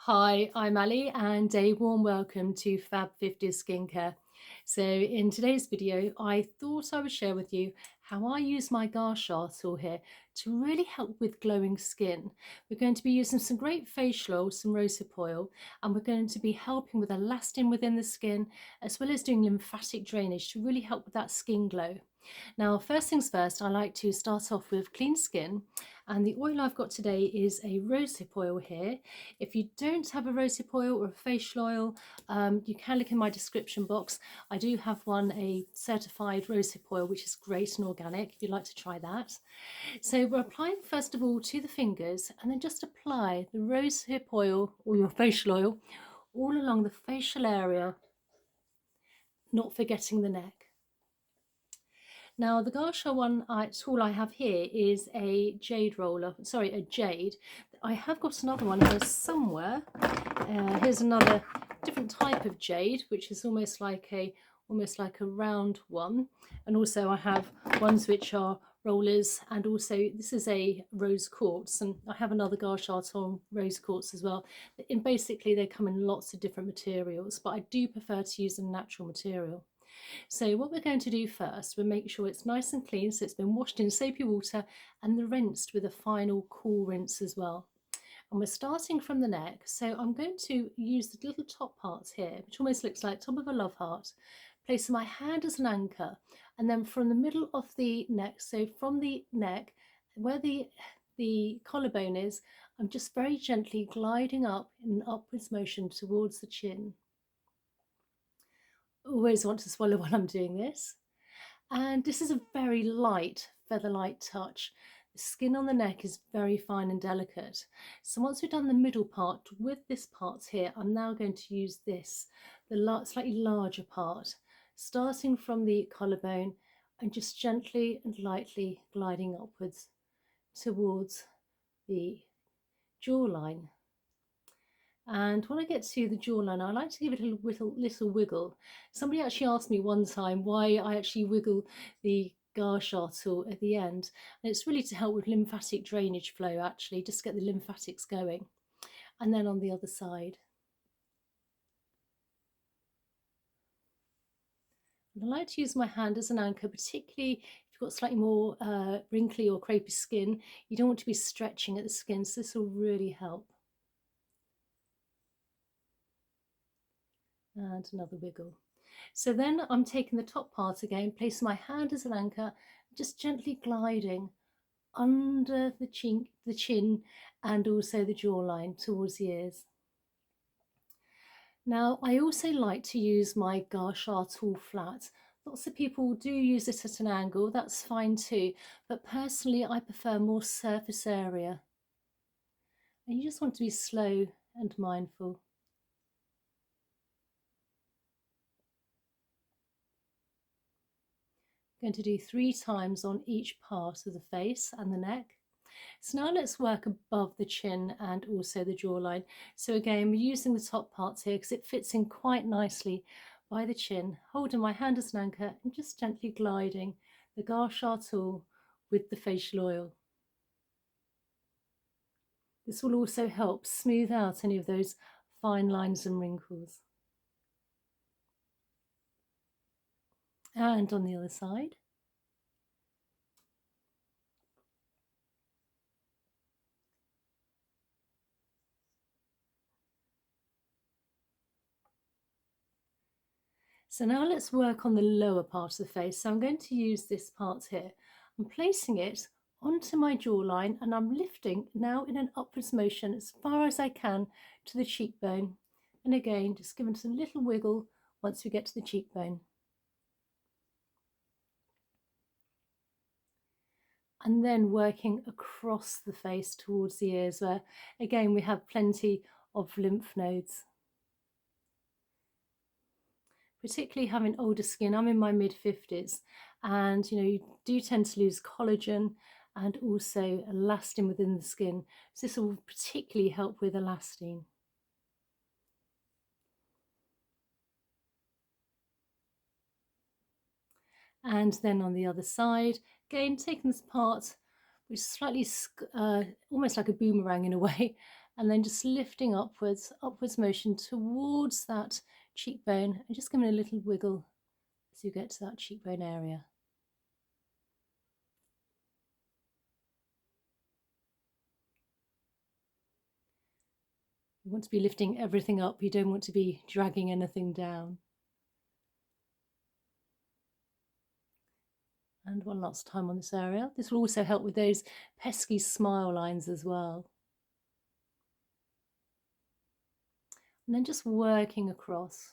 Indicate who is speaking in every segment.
Speaker 1: Hi, I'm Ali and a warm welcome to Fab 50 Skincare. So in today's video, I thought I would share with you how I use my Gua Sha tool here to really help with glowing skin. We're going to be using some great facial oil, some rosehip oil, and we're going to be helping with elastin within the skin, as well as doing lymphatic drainage to really help with that skin glow. Now, first things first, I like to start off with clean skin, and the oil I've got today is a rosehip oil here. If you don't have a rosehip oil or a facial oil, you can look in my description box. I do have one, a certified rosehip oil, which is great and organic if you'd like to try that. So we're applying first of all to the fingers, and then just apply the rosehip oil or your facial oil all along the facial area, not forgetting the neck. Now the Gua Sha tool I have here is a jade roller, sorry, a jade. I have got another one here somewhere. Here's another different type of jade, which is almost like a round one. And also I have ones which are rollers, and also this is a rose quartz, and I have another Gua Sha tool rose quartz as well. And basically they come in lots of different materials, but I do prefer to use a natural material. So what we're going to do first, we'll make sure it's nice and clean, so it's been washed in soapy water and then rinsed with a final cool rinse as well. And we're starting from the neck, so I'm going to use the little top parts here, which almost looks like top of a love heart, place my hand as an anchor, and then from the middle of the neck, so from the neck where the collarbone is, I'm just very gently gliding up in an upwards motion towards the chin. Always want to swallow while I'm doing this. And this is a very light, feather-light touch. The skin on the neck is very fine and delicate. So once we've done the middle part with this part here, I'm now going to use this, the slightly larger part, starting from the collarbone and just gently and lightly gliding upwards towards the jawline. And when I get to the jawline, I like to give it a little wiggle. Somebody actually asked me one time why I actually wiggle the Gua Sha tool at the end. And it's really to help with lymphatic drainage flow, actually, just get the lymphatics going. And then on the other side. And I like to use my hand as an anchor, particularly if you've got slightly more wrinkly or crepey skin. You don't want to be stretching at the skin, so this will really help. And another wiggle. So then I'm taking the top part again, placing my hand as an anchor, just gently gliding under the chin and also the jawline towards the ears. Now I also like to use my Gua Sha tool flat. Lots of people do use it at an angle, that's fine too, but personally I prefer more surface area. And you just want to be slow and mindful. Going to do 3 times on each part of the face and the neck. So now let's work above the chin and also the jawline. So again, we're using the top parts here because it fits in quite nicely by the chin, holding my hand as an anchor and just gently gliding the Gua Sha tool with the facial oil. This will also help smooth out any of those fine lines and wrinkles. And on the other side. So now let's work on the lower part of the face. So I'm going to use this part here. I'm placing it onto my jawline and I'm lifting now in an upwards motion as far as I can to the cheekbone. And again, just giving some little wiggle once we get to the cheekbone. And then working across the face towards the ears where, again, we have plenty of lymph nodes. Particularly having older skin, I'm in my mid-50s, and you do tend to lose collagen and also elastin within the skin. So this will particularly help with elastin. And then on the other side, again, taking this part, which is slightly almost like a boomerang in a way, And then just lifting upwards motion towards that cheekbone, and just giving a little wiggle as you get to that cheekbone area. You want to be lifting everything up, you don't want to be dragging anything down. And one last time on this area. This will also help with those pesky smile lines as well. And then just working across.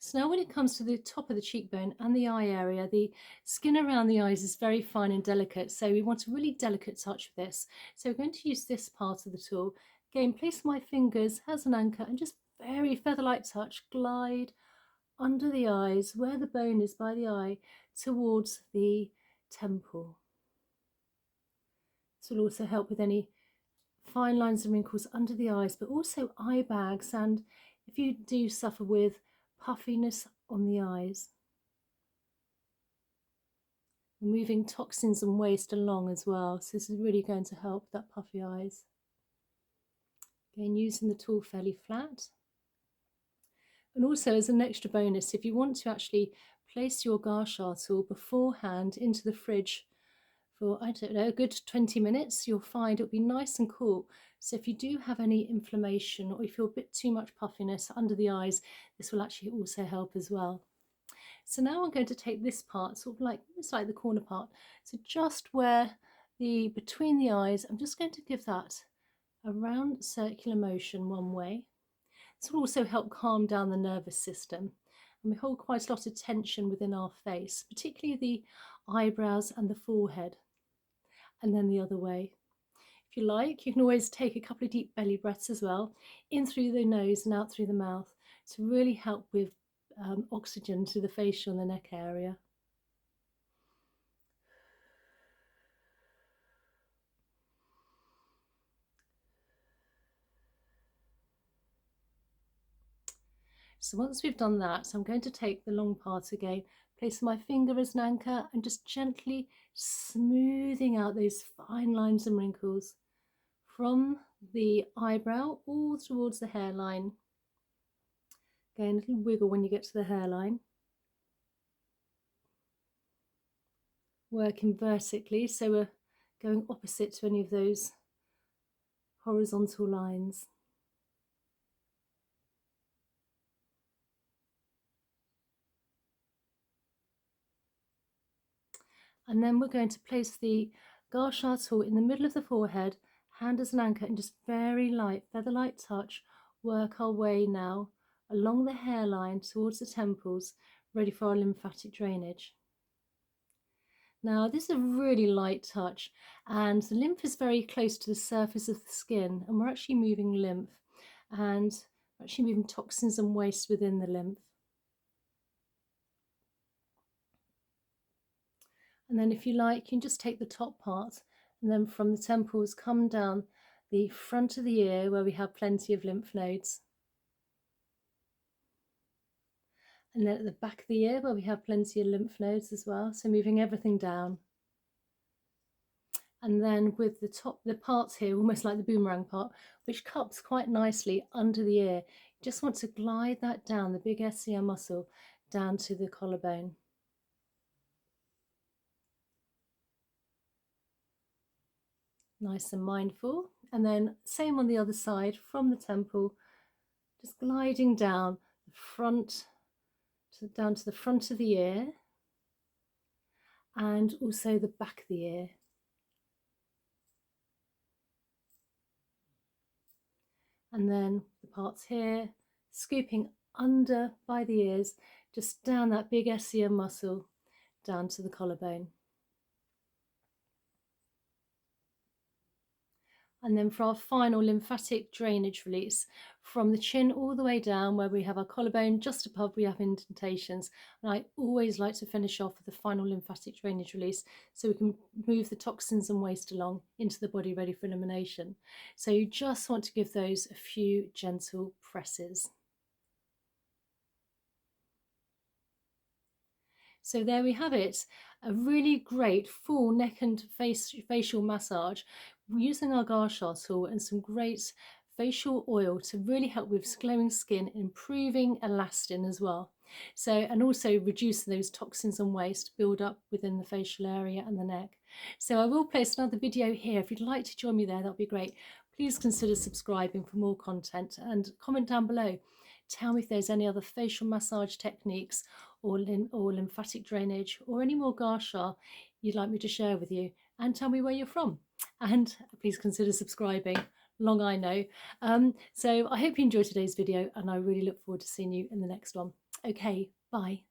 Speaker 1: So now when it comes to the top of the cheekbone and the eye area, the skin around the eyes is very fine and delicate. So we want a really delicate touch with this. So we're going to use this part of the tool. Again, place my fingers as an anchor and just very feather-like touch, glide under the eyes where the bone is by the eye towards the temple. This will also help with any fine lines and wrinkles under the eyes, but also eye bags, and if you do suffer with puffiness on the eyes. Moving toxins and waste along as well, so this is really going to help that puffy eyes. Again, using the tool fairly flat. And also as an extra bonus, if you want to actually place your Gua Sha tool beforehand into the fridge for, I don't know, a good 20 minutes, you'll find it'll be nice and cool. So if you do have any inflammation or you feel a bit too much puffiness under the eyes, this will actually also help as well. So now I'm going to take this part, sort of like, it's like the corner part. So just where between the eyes, I'm just going to give that a round circular motion one way. This will also help calm down the nervous system. And we hold quite a lot of tension within our face, particularly the eyebrows and the forehead. And then the other way. If you like, you can always take a couple of deep belly breaths as well, in through the nose and out through the mouth, to really help with oxygen to the facial and the neck area. So once we've done that, I'm going to take the long part again, place my finger as an anchor and just gently smoothing out those fine lines and wrinkles from the eyebrow all towards the hairline. Again, a little wiggle when you get to the hairline. Working vertically, so we're going opposite to any of those horizontal lines. And then we're going to place the Gua Sha tool in the middle of the forehead, hand as an anchor, and just very light, feather-light touch, work our way now along the hairline towards the temples, ready for our lymphatic drainage. Now this is a really light touch, and the lymph is very close to the surface of the skin, and we're actually moving lymph, and we're actually moving toxins and waste within the lymph. And then if you like, you can just take the top part and then from the temples come down the front of the ear where we have plenty of lymph nodes. And then at the back of the ear where we have plenty of lymph nodes as well. So moving everything down. And then with the parts here, almost like the boomerang part, which cups quite nicely under the ear. You just want to glide that down, the big SCM muscle, down to the collarbone. Nice and mindful. And then same on the other side from the temple, just gliding down the front, down to the front of the ear and also the back of the ear. And then the parts here, scooping under by the ears, just down that big SCM muscle, down to the collarbone. And then for our final lymphatic drainage release, from the chin all the way down where we have our collarbone, just above we have indentations. And I always like to finish off with the final lymphatic drainage release so we can move the toxins and waste along into the body ready for elimination. So you just want to give those a few gentle presses. So there we have it, a really great full neck and facial massage using our Gua Sha tool and some great facial oil to really help with glowing skin, improving elastin as well. So, and also reducing those toxins and waste build up within the facial area and the neck. So I will place another video here. If you'd like to join me there, that'd be great. Please consider subscribing for more content and comment down below. Tell me if there's any other facial massage techniques or lymphatic drainage or any more Gua Sha you'd like me to share with you, and tell me where you're from. And please consider subscribing. Long I know. So I hope you enjoyed today's video, and I really look forward to seeing you in the next one. Okay, bye.